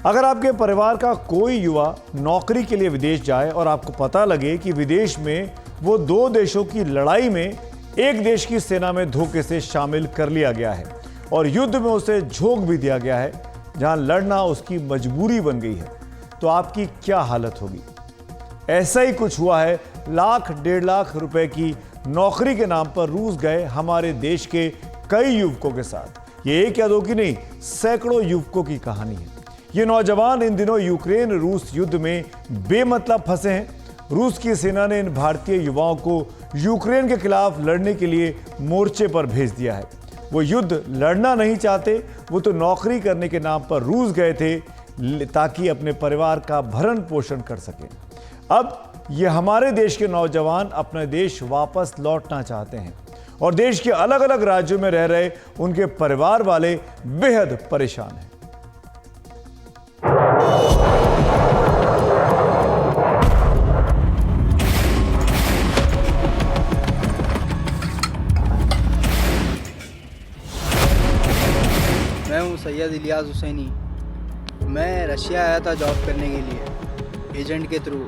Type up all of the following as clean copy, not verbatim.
अगर आपके परिवार का कोई युवा नौकरी के लिए विदेश जाए और आपको पता लगे कि विदेश में वो दो देशों की लड़ाई में एक देश की सेना में धोखे से शामिल कर लिया गया है और युद्ध में उसे झोंक भी दिया गया है, जहां लड़ना उसकी मजबूरी बन गई है, तो आपकी क्या हालत होगी। ऐसा ही कुछ हुआ है लाख 1.5 लाख रुपए की नौकरी के नाम पर रूस गए हमारे देश के कई युवकों के साथ। ये एक या दो की नहीं, सैकड़ों युवकों की कहानी है। ये नौजवान इन दिनों यूक्रेन रूस युद्ध में बेमतलब फंसे हैं। रूस की सेना ने इन भारतीय युवाओं को यूक्रेन के खिलाफ लड़ने के लिए मोर्चे पर भेज दिया है। वो युद्ध लड़ना नहीं चाहते, वो तो नौकरी करने के नाम पर रूस गए थे ताकि अपने परिवार का भरण पोषण कर सकें। अब ये हमारे देश के नौजवान अपना देश वापस लौटना चाहते हैं और देश के अलग अलग राज्यों में रह रहे उनके परिवार वाले बेहद परेशान हैं। मैं हूं सैयद इलियास हुसैनी। मैं रशिया आया था जॉब करने के लिए एजेंट के थ्रू।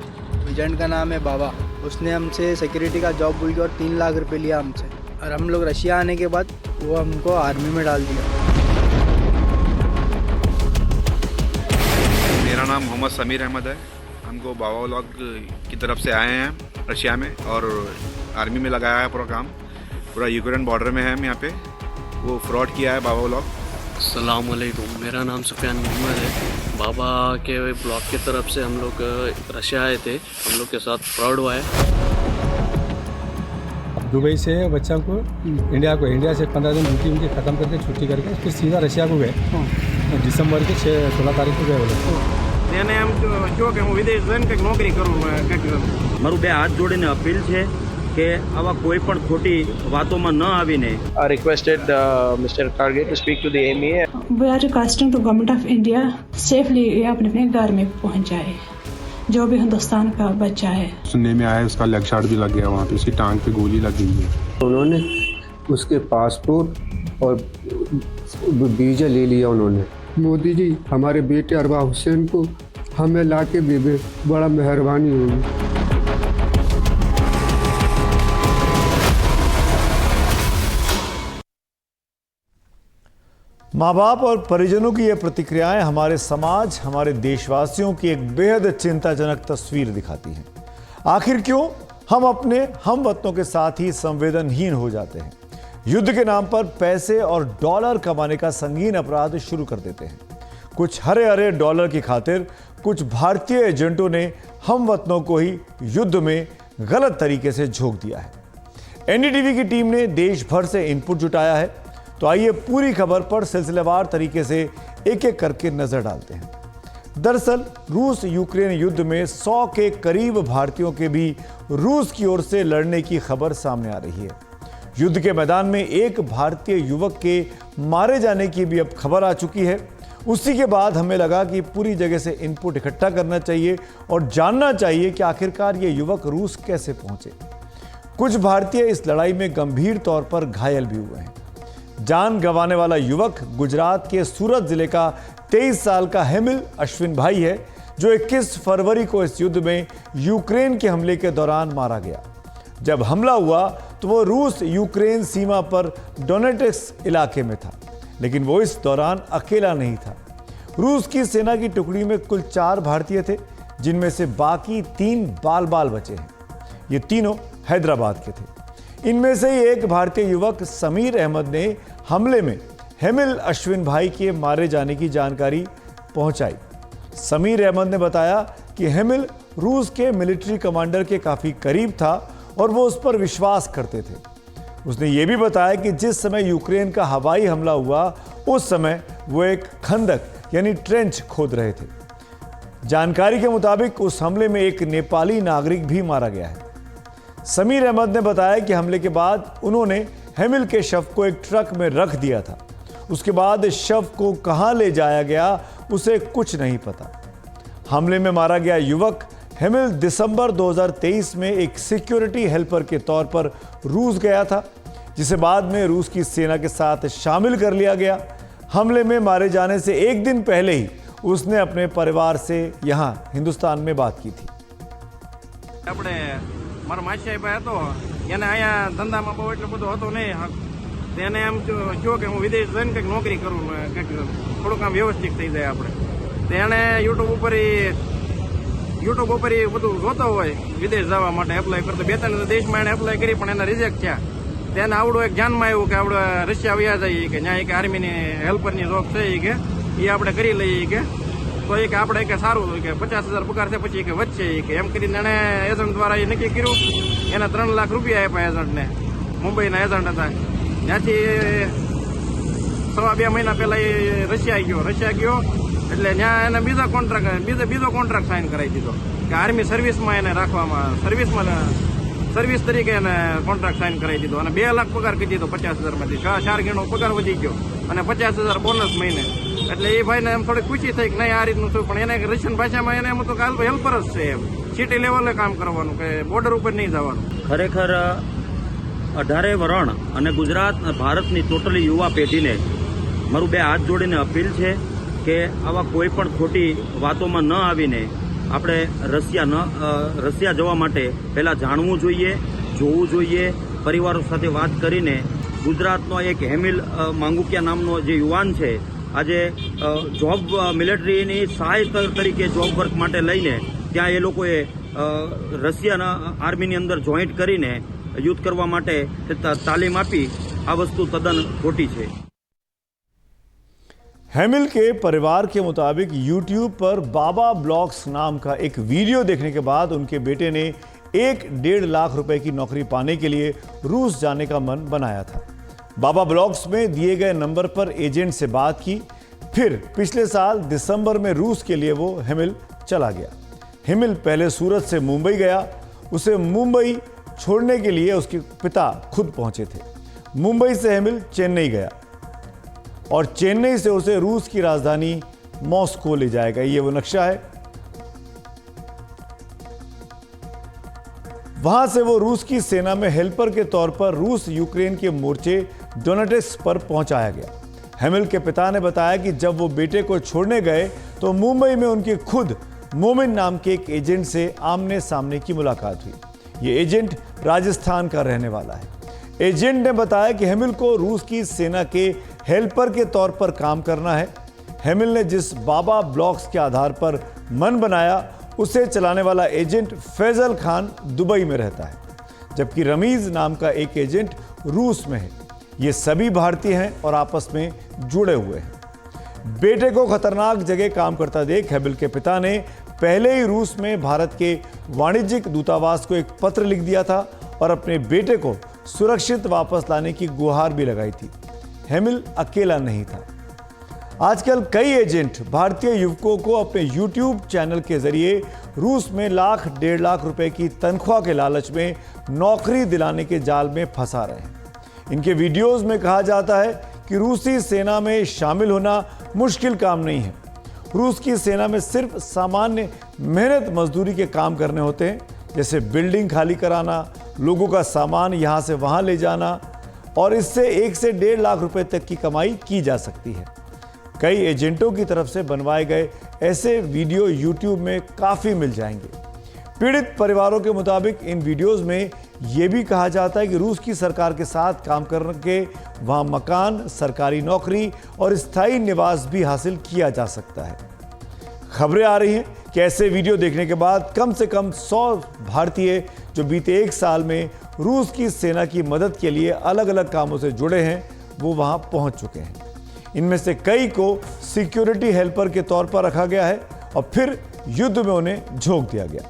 एजेंट का नाम है बाबा। उसने हमसे सिक्योरिटी का जॉब बोल के और 3 लाख रुपए लिया हमसे, और हम लोग रशिया आने के बाद वो हमको आर्मी में डाल दिया। मेरा नाम मोहम्मद समीर अहमद है। हमको बाबा व्लॉग की तरफ से आए हैं रशिया में और आर्मी में लगाया है पूरा काम। पूरा यूक्रेन बॉर्डर में है हम यहाँ पे। वो फ्रॉड किया है बाबा व्लॉग। अस्सलाम वालेकुम, मेरा नाम सुफियान मोहम्मद है। बाबा के ब्लॉग की तरफ से हम लोग रशिया आए थे। हम लोग के साथ फ्रॉड हुआ है। दुबई से बच्चा को इंडिया से 15 दिन ड्यूटी उनकी ख़त्म करके छुट्टी करके फिर सीधा रशिया को गए। दिसंबर के 16 तारीख को गए बोले। એને એમ જો કે હું વિદેશ જઈને કંઈક નોકરી કરું કંઈક મારું બે હાથ જોડીને અપીલ છે કે આવા કોઈ પણ ખોટી વાતોમાં ન આવીને I requested Mr. Kargil to speak to the MEA. We are requesting to Government of India safely ये अपने अपने घर में पहुंच जाए, जो भी हिंदुस्तान का बच्चा है। सुनने में आया उसका लेग शॉट भी लग गया, वहाँ पे उसकी टांग पे गोली लग गई है। उन्होंने उसके पासपोर्ट और वीजा ले लिया उन्होंने। मोदी जी हमारे बेटे अरबा हुसैन को हमें ला के दे, बड़ा मेहरबानी होगी। माँ बाप और परिजनों की ये प्रतिक्रियाएं हमारे समाज, हमारे देशवासियों की एक बेहद चिंताजनक तस्वीर दिखाती हैं। आखिर क्यों हम अपने हमवतनों के साथ ही संवेदनहीन हो जाते हैं, युद्ध के नाम पर पैसे और डॉलर कमाने का संगीन अपराध शुरू कर देते हैं। कुछ हरे हरे डॉलर की खातिर कुछ भारतीय एजेंटों ने हमवतनों को ही युद्ध में गलत तरीके से झोंक दिया है। एनडीटीवी की टीम ने देश भर से इनपुट जुटाया है, तो आइए पूरी खबर पर सिलसिलेवार तरीके से एक एक करके नजर डालते हैं। दरअसल रूस यूक्रेन युद्ध में 100 के करीब भारतीयों के भी रूस की ओर से लड़ने की खबर सामने आ रही है। युद्ध के मैदान में एक भारतीय युवक के मारे जाने की भी अब खबर आ चुकी है। उसी के बाद हमें लगा कि पूरी जगह से इनपुट इकट्ठा करना चाहिए और जानना चाहिए कि आखिरकार ये युवक रूस कैसे पहुंचे। कुछ भारतीय इस लड़ाई में गंभीर तौर पर घायल भी हुए हैं। जान गंवाने वाला युवक गुजरात के सूरत जिले का 23 साल का हेमिल अश्विन भाई है, जो 21 फरवरी को इस युद्ध में यूक्रेन के हमले के दौरान मारा गया। जब हमला हुआ तो वो रूस यूक्रेन सीमा पर डोनेट्स्क इलाके में था, लेकिन वो इस दौरान अकेला नहीं था। रूस की सेना की टुकड़ी में कुल 4 भारतीय थे, जिनमें से बाकी 3 बाल बाल बचे हैं। ये तीनों हैदराबाद के थे। इनमें से ही एक भारतीय युवक समीर अहमद ने हमले में हेमिल अश्विन भाई के मारे जाने की जानकारी पहुंचाई। समीर अहमद ने बताया कि हेमिल रूस के मिलिट्री कमांडर के काफ़ी करीब था और वो उस पर विश्वास करते थे। उसने ये भी बताया कि जिस समय यूक्रेन का हवाई हमला हुआ, उस समय वो एक खंदक यानी ट्रेंच खोद रहे थे। जानकारी के मुताबिक उस हमले में एक नेपाली नागरिक भी मारा गया है। समीर अहमद ने बताया कि हमले के बाद उन्होंने हेमिल के शव को एक ट्रक में रख दिया था। उसके बाद शव को कहां ले जाया गया उसे कुछ नहीं पता। हमले में मारा गया युवक हेमिल दिसंबर 2023 में एक सिक्योरिटी हेल्पर के तौर पर रूस गया था, जिसे बाद में रूस की सेना के साथ शामिल कर लिया गया। हमले में मारे जाने से एक दिन पहले ही उसने अपने परिवार से यहाँ हिंदुस्तान में बात की थी। આપણે મારા માસી ભાઈ હતો એને અહીંયા ધંધામાં બહુ એટલું બધું હતું નહીં, એને એમ કહ્યું કે હું વિદેશ જઈને કંઈક નોકરી કરું, કંઈક થોડુંક આમ વ્યવસ્થિત થઈ જાય આપણે. તો એણે યુટ્યુબ ઉપર બધું જોતો હોય વિદેશ જવા માટે એપ્લાય કરતો. 2-3 દેશમાં એણે એપ્લાય કરી પણ એને રિજેક્ટ થયા. તેને આવડું એક ધ્યાનમાં આવ્યું કે આપણે રશિયા વયા જઈએ કે ત્યાં એક આર્મીની હેલ્પરની જોબ છે કે એ આપણે કરી લઈએ કે તો એ કે આપણે કે સારું કે 50,000 પગાર છે પછી કે વધશે કે એમ કરીને એણે એજન્ટ દ્વારા એ નક્કી કર્યું. એને 3 લાખ રૂપિયા આપ્યા એજન્ટને, મુંબઈના એજન્ટ હતા. ત્યાંથી 2.5 મહિના પહેલા એ રશિયા ગયો એટલે ત્યાં એને બીજો કોન્ટ્રાક્ટ સાઇન કરાવી દીધો કે આર્મી સર્વિસમાં એને રાખવામાં, સર્વિસ તરીકે એને કોન્ટ્રાક્ટ સાઇન કરાવી દીધો અને 2 લાખ પગાર કરી દીધો. 50,000માંથી 4 ગણો પગાર વધી ગયો અને 50,000 બોનસ મહિને. એટલે એ ભાઈને એમ થોડી ખુશી થઈ કે નહીં આ રીતનું શું, પણ એને રશિયન ભાષામાં એને એમ હતું કે હેલ્પર જ છે, એમ સિટી લેવલે કામ કરવાનું કે બોર્ડર ઉપર નહીં જવાનું. ખરેખર 18 વરણ અને ગુજરાત ભારતની ટોટલી યુવા પેઢીને મારું 2 હાથ જોડીને અપીલ છે કે આવા કોઈ પણ ખોટી વાતોમાં ન આવીને આપણે રશિયા જવા માટે પહેલાં જાણવું જોઈએ, જોવું જોઈએ, પરિવારો સાથે વાત કરીને. ગુજરાતનો એક હેમિલ માંગુકિયા નામનો જે યુવાન છે આજે જોબ મિલિટરીની સહાય તરીકે જોબ વર્ક માટે લઈને ત્યાં એ લોકોએ રશિયાના આર્મીની અંદર જોઈન્ટ કરીને યુદ્ધ કરવા માટે તાલીમ આપી. આ વસ્તુ તદ્દન ખોટી છે. हेमिल के परिवार के मुताबिक YouTube पर बाबा ब्लॉग्स नाम का एक वीडियो देखने के बाद उनके बेटे ने 1-1.5 लाख रुपए की नौकरी पाने के लिए रूस जाने का मन बनाया था। बाबा ब्लॉग्स में दिए गए नंबर पर एजेंट से बात की, फिर पिछले साल दिसंबर में रूस के लिए वो हेमिल चला गया। हेमिल पहले सूरत से मुंबई गया। उसे मुंबई छोड़ने के लिए उसके पिता खुद पहुंचे थे। मुंबई से हेमिल चेन्नई गया और चेन्नई से उसे रूस की राजधानी मॉस्को ले जाएगा। ये वो नक्शा है। वहां से वो रूस की सेना में हेल्पर के तौर पर रूस यूक्रेन के मोर्चे डोनेट्स्क पर पहुंचाया गया। हेमिल के पिता ने बताया कि जब वो बेटे को छोड़ने गए तो मुंबई में उनके खुद मोमिन नाम के एक एजेंट से आमने सामने की मुलाकात हुई। ये एजेंट राजस्थान का रहने वाला है। एजेंट ने बताया कि हेमिल को रूस की सेना के हेल्पर के तौर पर काम करना है। हेमिल ने जिस बाबा ब्लॉग्स के आधार पर मन बनाया उसे चलाने वाला एजेंट फैजल खान दुबई में रहता है, जबकि रमीज नाम का एक एजेंट रूस में है। ये सभी भारतीय हैं और आपस में जुड़े हुए हैं। बेटे को खतरनाक जगह काम करता देख हेमिल के पिता ने पहले ही रूस में भारत के वाणिज्यिक दूतावास को एक पत्र लिख दिया था और अपने बेटे को सुरक्षित वापस लाने की गुहार भी लगाई थी। हेमिल अकेला नहीं था। आजकल कई एजेंट भारतीय युवकों को अपने YouTube चैनल के जरिए रूस में 1-1.5 लाख रुपए की तनख्वाह के लालच में नौकरी दिलाने के जाल में फंसा रहे हैं। इनके वीडियोस में कहा जाता है कि रूसी सेना में शामिल होना मुश्किल काम नहीं है। रूस की सेना में सिर्फ सामान्य मेहनत मजदूरी के काम करने होते हैं, जैसे बिल्डिंग खाली कराना, लोगों का सामान यहाँ से वहाँ ले जाना, और इससे 1 से 1.5 लाख रुपए तक की कमाई की जा सकती है। कई एजेंटों की तरफ से बनवाए गए ऐसे वीडियो YouTube में काफ़ी मिल जाएंगे। पीड़ित परिवारों के मुताबिक इन वीडियोस में ये भी कहा जाता है कि रूस की सरकार के साथ काम करके वहाँ मकान, सरकारी नौकरी और स्थायी निवास भी हासिल किया जा सकता है। खबरें आ रही हैं कि ऐसे वीडियो देखने के बाद कम से कम 100 भारतीय जो बीते 1 साल में रूस की सेना की मदद के लिए अलग अलग कामों से जुड़े हैं, वो वहां पहुंच चुके हैं। इनमें से कई को सिक्योरिटी हेल्पर के तौर पर रखा गया है और फिर युद्ध में उन्हें झोंक दिया गया।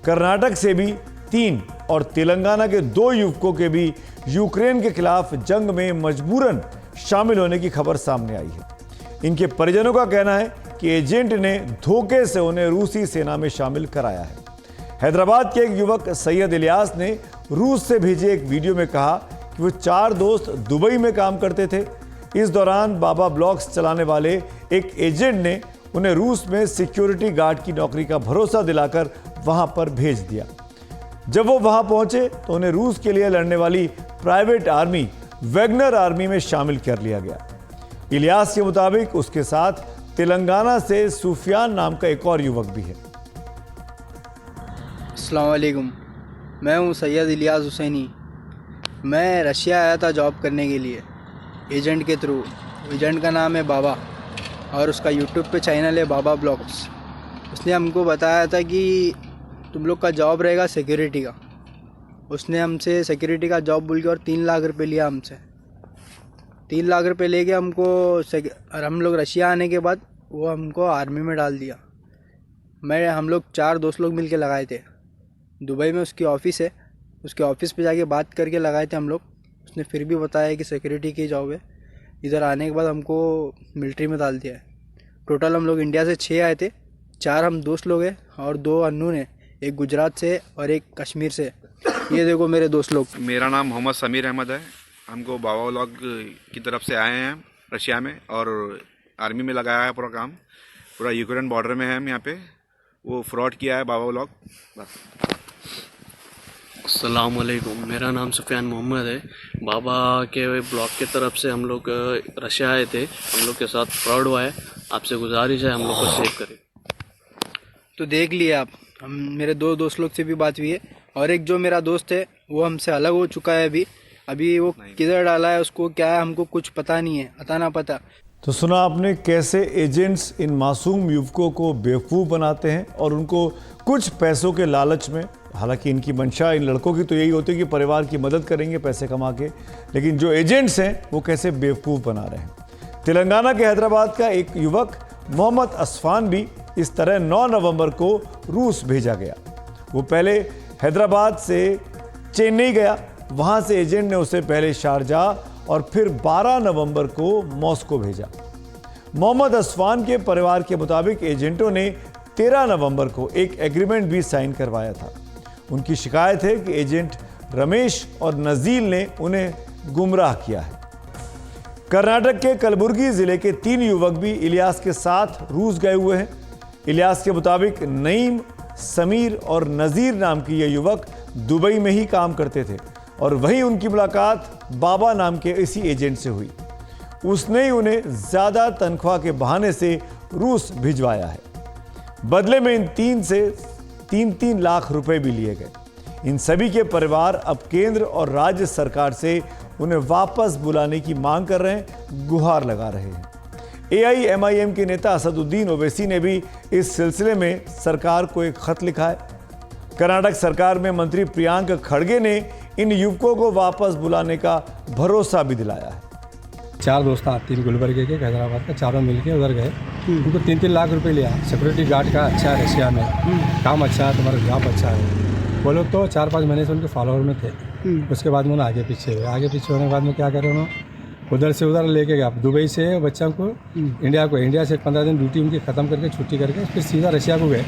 कर्नाटक से भी 3 और तेलंगाना के 2 युवकों के भी यूक्रेन के खिलाफ जंग में मजबूरन शामिल होने की खबर सामने आई है। इनके परिजनों का कहना है कि एजेंट ने धोखे से उन्हें रूसी सेना में शामिल कराया है। हैदराबाद के एक युवक सैयद इलियास ने रूस से भेजे एक वीडियो में कहा कि वो 4 दोस्त दुबई में काम करते थे। इस दौरान बाबा ब्लॉग्स चलाने वाले एक एजेंट ने उन्हें रूस में सिक्योरिटी गार्ड की नौकरी का भरोसा दिलाकर वहां पर भेज दिया। जब वो वहां पहुंचे तो उन्हें रूस के लिए लड़ने वाली प्राइवेट आर्मी वैगनर आर्मी में शामिल कर लिया गया। इलियास के मुताबिक उसके साथ तेलंगाना से सुफियान नाम का एक और युवक भी है। अस्सलाम वालेकुम, मैं हूँ सैयद इलियास हुसैनी। मैं रशिया आया था जॉब करने के लिए एजेंट के थ्रू। एजेंट का नाम है बाबा और उसका यूट्यूब पे चैनल है बाबा ब्लॉग्स। उसने हमको बताया था कि तुम लोग का जॉब रहेगा सिक्योरिटी का। उसने हमसे सिक्योरिटी का जॉब बोल के और 3 लाख रुपए लिया हमसे। 3 लाख रुपए लेके हमको और हम लोग रशिया आने के बाद वो हमको आर्मी में डाल दिया। हम लोग 4 दोस्त लोग मिल के लगाए थे। दुबई में उसकी ऑफ़िस है, उसके ऑफ़िस पे जाके बात करके लगाए थे हम लोग। उसने फिर भी बताया कि सिक्योरिटी की जॉब है। इधर आने के बाद हमको मिलिट्री में डाल दिया है। टोटल हम लोग इंडिया से 6 आए थे, 4 हम दोस्त लोग हैं और 2 अननोन हैं, एक गुजरात से और एक कश्मीर से। ये देखो मेरे दोस्त लोग। मेरा नाम मोहम्मद समीर अहमद है। हमको बाबा व्लॉग की तरफ से आए हैं रशिया में और आर्मी में लगाया है पूरा काम। पूरा यूक्रेन बॉर्डर में है हम यहाँ पे। वो फ्रॉड किया है बाबा व्लॉग। बस। अस्सलाम वालेकुम, मेरा नाम सुफियान मोहम्मद है। बाबा के ब्लॉग की तरफ से हम लोग रशिया आए थे। हम लोग के साथ फ्रॉड हुआ है। आपसे गुजारिश है हम लोग को सेव करें। तो देख लिए आप, हम मेरे 2 दोस्त लोग से भी बात हुई है और एक जो मेरा दोस्त है वो हमसे अलग हो चुका है। अभी वो किधर डाला है, उसको क्या है, हमको कुछ पता नहीं है, अता ना पता। तो सुना आपने कैसे एजेंट्स इन मासूम युवकों को बेवकूफ़ बनाते हैं और उनको कुछ पैसों के लालच में, हालांकि इनकी मंशा इन लड़कों की तो यही होती है कि परिवार की मदद करेंगे पैसे कमा के, लेकिन जो एजेंट्स हैं वो कैसे बेवकूफ़ बना रहे हैं। तेलंगाना के हैदराबाद का एक युवक मोहम्मद असफान भी इस तरह 9 नवंबर को रूस भेजा गया। वो पहले हैदराबाद से चेन्नई गया, वहाँ से एजेंट ने उसे पहले शारजाह और फिर 12 नवंबर को मॉस्को भेजा। मोहम्मद असफान के परिवार के मुताबिक एजेंटों ने 13 नवंबर को एक एग्रीमेंट भी साइन करवाया था। उनकी शिकायत है कि एजेंट रमेश और नजील ने उन्हें गुमराह किया है। कर्नाटक के कलबुर्गी जिले के 3 युवक भी इलियास के साथ रूस गए हुए हैं। इलियास के मुताबिक नईम, समीर और नज़ीर नाम के ये युवक दुबई में ही काम करते थे और वहीं उनकी मुलाकात बाबा नाम के इसी एजेंट से हुई। उसने ही उन्हें ज़्यादा तनख्वाह के बहाने से रूस भिजवाया है। बदले में इन 3 से 3 लाख रुपए भी लिए गए। इन सभी के परिवार अब केंद्र और राज्य सरकार से उन्हें वापस बुलाने की मांग कर रहे हैं, गुहार लगा रहे हैं। AIMIM के नेता असदुद्दीन ओवैसी ने भी इस सिलसिले में सरकार को एक खत लिखा है। कर्नाटक सरकार में मंत्री प्रियांक खड़गे ने इन युवकों को वापस बुलाने का भरोसा भी दिलाया है। 4 दोस्त 3 गुलबर्गे के हैदराबाद का, चारों मिलके उधर गए। उनको 3 लाख रुपए लिया। सिक्योरिटी गार्ड का अच्छा है रशिया में, काम अच्छा है, तुम्हारा जॉब अच्छा है। वो लोग तो 4-5 महीने से उनके फॉलोअर में थे। उसके बाद में उन्होंने आगे पीछे होने के बाद में क्या करे, उन्होंने उधर से उधर लेके गया। दुबई से बच्चों को इंडिया से 15 दिन ड्यूटी उनकी ख़त्म करके, छुट्टी करके फिर सीधा रशिया को गए।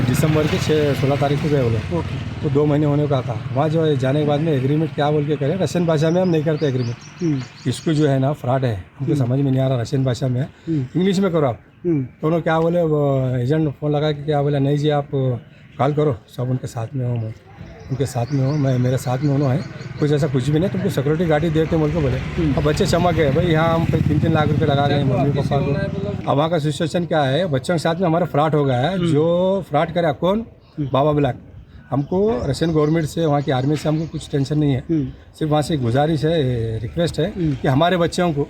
दिसंबर के 16 तारीख को गए वो लोग। तो 2 महीने होने का था। वहाँ जो है जाने के बाद में एग्रीमेंट क्या बोल के करें, रशियन भाषा में हम नहीं करते एग्रीमेंट। इसको जो है ना फ्रॉड है, हमको समझ में नहीं आ रहा। रशियन भाषा में इंग्लिश में करो आप। तो उन्होंने क्या बोले, वो एजेंट फ़ोन लगा के क्या बोला, नहीं जी आप कॉल करो, सब उनके साथ में हो, मैं उनके साथ में हूँ, मैं मेरे साथ में उन्होंने है, कुछ ऐसा कुछ भी नहीं, तुमको सिक्योरिटी गाड़ी देते बोल के बोले। अब बच्चे चमक गए, भाई यहाँ हम 3-3 लाख रुपए लगा गए मम्मी पापा को। अब वहाँ का सिचुएशन क्या है, बच्चों के साथ में हमारा फ्रॉड हो गया है। जो फ्रॉड करे कौन, बाबा ब्लॉग। हमको रशियन गवर्नमेंट से, वहाँ की आर्मी से हमको कुछ टेंशन नहीं है। सिर्फ वहाँ से गुजारिश है, रिक्वेस्ट है कि हमारे बच्चों को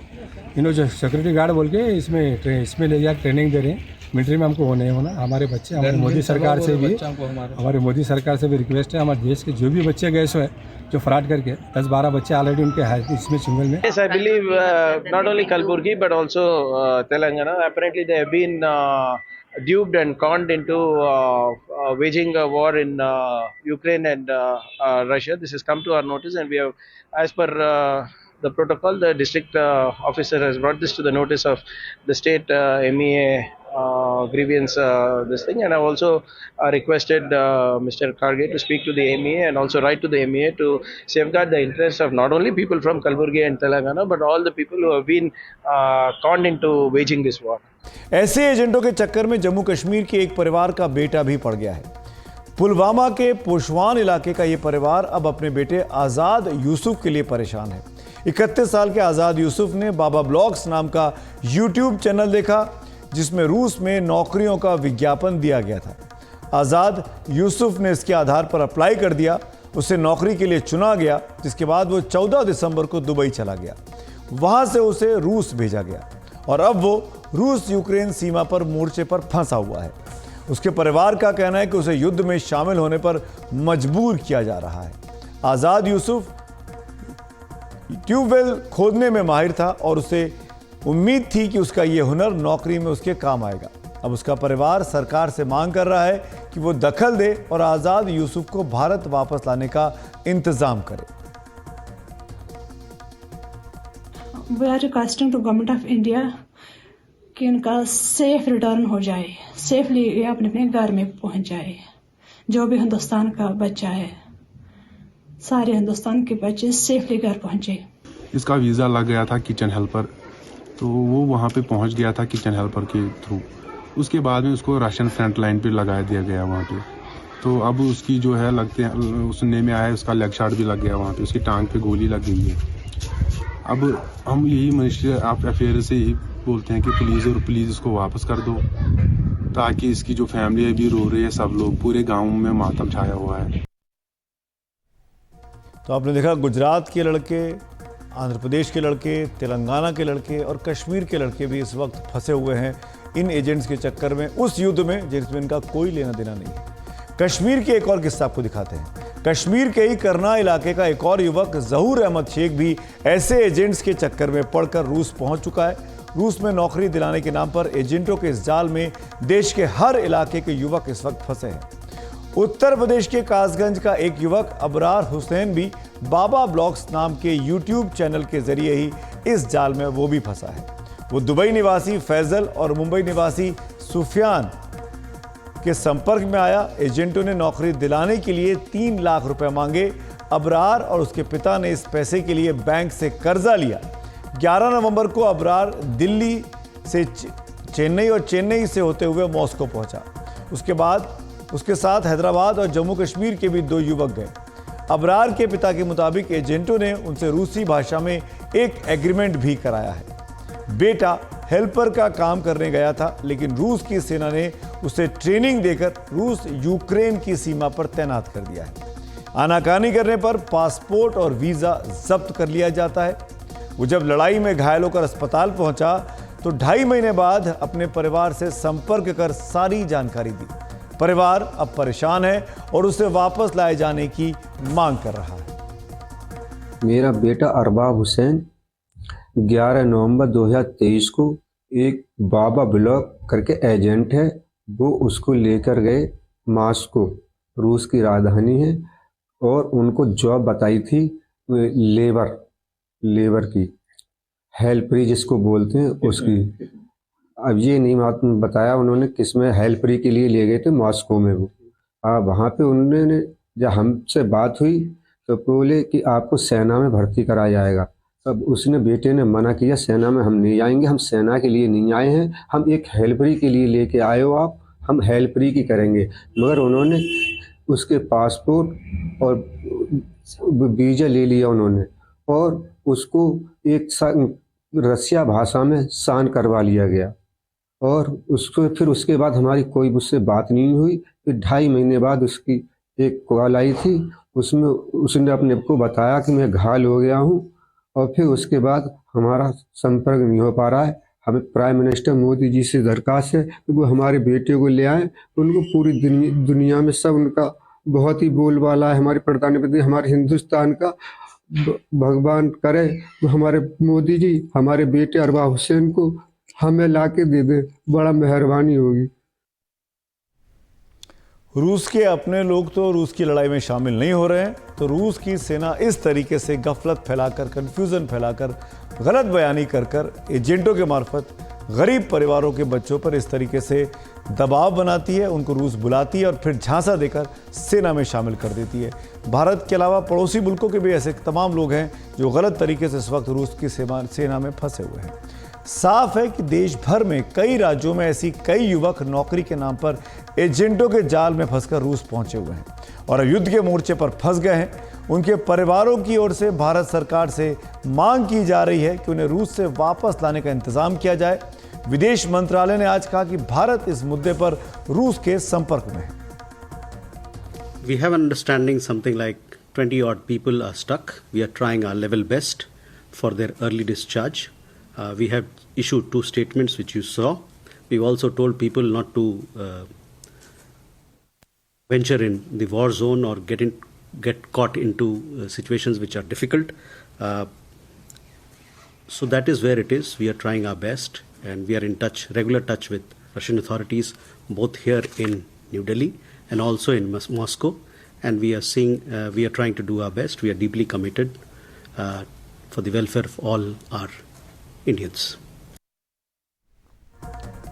इन्होंने जो सिक्योरिटी गार्ड बोल के इसमें ले जाकर ट्रेनिंग दे रहे हैं। मिलिट्री में हमको वो नहीं होना। हमारे बच्चे, हमारे मोदी सरकार से भी रिक्वेस्ट है, हमारे देश के जो भी बच्चे गए सो है जो फ्रॉड करके 10-12 बच्चे ऑलरेडी उनके हैं इसमें चुंगल में। Yes, I believe not only Kalburgi but also Telangana. Apparently, they have been duped and conned into waging a war in Ukraine and Russia. This has come to our notice, and we have, as per the protocol, the district officer has brought this to the notice of the state MEA grievance this thing, and I've also requested Mr. Karge to speak to the MEA and also write to the MEA to safeguard the interests of not only people from Kalburgi and Telangana but all the people who have been conned into waging this war. ऐसे एजेंटों के चक्कर में जम्मू कश्मीर के एक परिवार का बेटा भी पड़ गया है। पुलवामा के पोशवान इलाके का ये परिवार अब अपने बेटे आज़ाद यूसुफ के लिए परेशान है। 31 साल के आज़ाद यूसुफ ने बाबा ब्लॉग्स नाम का YouTube चैनल देखा। जिसमें रूस में नौकरियों का विज्ञापन दिया गया था। आज़ाद यूसुफ ने इसके आधार पर अप्लाई कर दिया, उसे नौकरी के लिए चुना गया, जिसके बाद वो 14 दिसंबर को दुबई चला गया। वहां से उसे रूस भेजा गया और अब वो रूस यूक्रेन सीमा पर मोर्चे पर फंसा हुआ है। उसके परिवार का कहना है कि उसे युद्ध में शामिल होने पर मजबूर किया जा रहा है। आज़ाद यूसुफ ट्यूबवेल खोदने में माहिर था और उसे उम्मीद थी कि उसका यह हुनर नौकरी में उसके काम आएगा। अब उसका परिवार सरकार से मांग कर रहा है कि वो दखल दे और आज़ाद यूसुफ को भारत वापस लाने का इंतजाम करे। We are requesting to government of India कि इनका सेफ रिटर्न हो जाए, सेफली ये अपने अपने घर में पहुंच जाए। जो भी हिंदुस्तान का बच्चा है, सारे हिंदुस्तान के बच्चे सेफली घर पहुंचे। इसका वीज़ा लग गया था किचन हेल्पर, तो वो वहाँ पे पहुँच गया था किचन हेल्पर के थ्रू। उसके बाद में उसको राशन फ्रंट लाइन पे लगा दिया गया वहाँ पे। तो अब उसकी जो है लगते हैं सुनने में आया उसका लेग शॉट भी लग गया वहाँ पे, उसकी टांग पे गोली लग गई है। अब हम यही मिनिस्ट्री ऑफ अफेयर से यही बोलते हैं कि प्लीज़ इसको वापस कर दो, ताकि इसकी जो फैमिली है भी रो रही है, सब लोग पूरे गाँव में मातम छाया हुआ है। तो आपने देखा गुजरात के लड़के, आंध्र प्रदेश के लड़के, तेलंगाना के लड़के और कश्मीर के लड़के भी इस वक्त फंसे हुए हैं इन एजेंट्स के चक्कर में, उस युद्ध में जिसमें इनका कोई लेना देना नहीं है। कश्मीर के एक और किस्सा आपको दिखाते हैं। कश्मीर के ही करना इलाके का एक और युवक जहूर अहमद शेख भी ऐसे एजेंट्स के चक्कर में पड़कर रूस पहुंच चुका है। रूस में नौकरी दिलाने के नाम पर एजेंटों के इस जाल में देश के हर इलाके के युवक इस वक्त फंसे हैं। उत्तर प्रदेश के कासगंज का एक युवक अबरार हुसैन भी बाबा ब्लॉग्स नाम के यूट्यूब चैनल के जरिए ही इस जाल में वो भी फंसा है। वो दुबई निवासी फैजल और मुंबई निवासी सुफियान के संपर्क में आया। एजेंटों ने नौकरी दिलाने के लिए 3 लाख रुपए मांगे। अबरार और उसके पिता ने इस पैसे के लिए बैंक से कर्जा लिया। 11 नवंबर को अबरार दिल्ली से चेन्नई और चेन्नई से होते हुए मॉस्को पहुंचा। उसके बाद उसके साथ हैदराबाद और जम्मू कश्मीर के भी 2 युवक गए। अबरार के पिता के मुताबिक एजेंटों ने उनसे रूसी भाषा में एक एग्रीमेंट भी कराया है। बेटा हेल्पर का काम करने गया था, लेकिन रूस की सेना ने उसे ट्रेनिंग देकर रूस यूक्रेन की सीमा पर तैनात कर दिया है। आनाकानी करने पर पासपोर्ट और वीज़ा जब्त कर लिया जाता है। वो जब लड़ाई में घायल होकर अस्पताल पहुंचा तो 2.5 महीने बाद अपने परिवार से संपर्क कर सारी जानकारी दी। परिवार अब परेशान है और उसे वापस लाए जाने की मांग कर रहा है। मेरा बेटा अरबाब हुसैन 11 नवंबर 2023 को एक बाबा ब्लॉक करके एजेंट है, वो उसको लेकर गए मॉस्को, रूस की राजधानी है, और उनको जॉब बताई थी लेबर की, हेल्परी जिसको बोलते हैं उसकी। अब ये नहीं बताया उन्होंने किस में हेल्परी के लिए ले गए थे मॉस्को में। वो वहाँ पे उन्होंने जब हमसे बात हुई तो बोले कि आपको सेना में भर्ती कराया जाएगा। तब उसने बेटे ने मना किया, सेना में हम नहीं जाएंगे, हम सेना के लिए नहीं आए हैं, हम एक हेल्परी के लिए लेके आए हो आप, हम हेल्परी की करेंगे। मगर उन्होंने उसके पासपोर्ट और वीज़ा ले लिया उन्होंने, और उसको एक रसिया भाषा में साइन करवा लिया गया। और उसको फिर उसके बाद हमारी कोई उससे बात नहीं हुई। फिर 2.5 महीने बाद उसकी एक कॉल आई थी, उसमें उसने अपने को बताया कि मैं घायल हो गया हूँ, और फिर उसके बाद हमारा संपर्क नहीं हो पा रहा है। हमें प्राइम मिनिस्टर मोदी जी से दरख्वास्त है कि वो हमारे बेटे को ले आए। उनको पूरी दुनिया में सब उनका बहुत ही बोलबाला है, हमारे प्रधानमंत्री हमारे हिंदुस्तान का। भगवान करे तो हमारे मोदी जी हमारे बेटे अरबाब हुसैन को हमें ला के दे दे, बड़ा मेहरबानी होगी। रूस के अपने लोग तो रूस की लड़ाई में शामिल नहीं हो रहे हैं, तो रूस की सेना इस तरीके से गफलत फैलाकर, कन्फ्यूज़न फैलाकर, गलत बयानी कर एजेंटों के मार्फत गरीब परिवारों के बच्चों पर इस तरीके से दबाव बनाती है, उनको रूस बुलाती है और फिर झांसा देकर सेना में शामिल कर देती है। भारत के अलावा पड़ोसी मुल्कों के भी ऐसे तमाम लोग हैं जो गलत तरीके से इस वक्त रूस की सेना में फंसे हुए हैं। साफ है कि देश भर में कई राज्यों में ऐसी कई युवक नौकरी के नाम पर एजेंटों के जाल में फंसकर रूस पहुंचे हुए हैं और अब युद्ध के मोर्चे पर फंस गए हैं। उनके परिवारों की ओर से भारत सरकार से मांग की जा रही है कि उन्हें रूस से वापस लाने का इंतजाम किया जाए। विदेश मंत्रालय ने आज कहा कि भारत इस मुद्दे पर रूस के संपर्क में है। We have an understanding something like 20 odd people are stuck. We are trying our level best for their early discharge. We have issued 2 statements which you saw. We've also told people not to venture in the war zone or get caught into situations which are difficult. So that is where it is. We are trying our best, and we are in regular touch with Russian authorities, both here in New Delhi and also in Moscow. And we are trying to do our best. We are deeply committed for the welfare of all our Indians.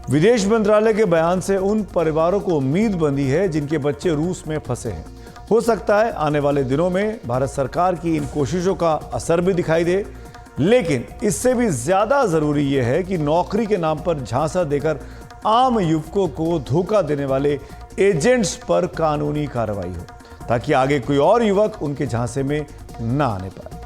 विदेश मंत्रालय के बयान से उन परिवारों को उम्मीद बंधी है जिनके बच्चे रूस में फंसे हैं। हो सकता है आने वाले दिनों में भारत सरकार की इन कोशिशों का असर भी दिखाई दे, लेकिन इससे भी ज्यादा जरूरी यह है कि नौकरी के नाम पर झांसा देकर आम युवकों को धोखा देने वाले एजेंट्स पर कानूनी कार्रवाई हो, ताकि आगे कोई और युवक उनके झांसे में न आने पाए।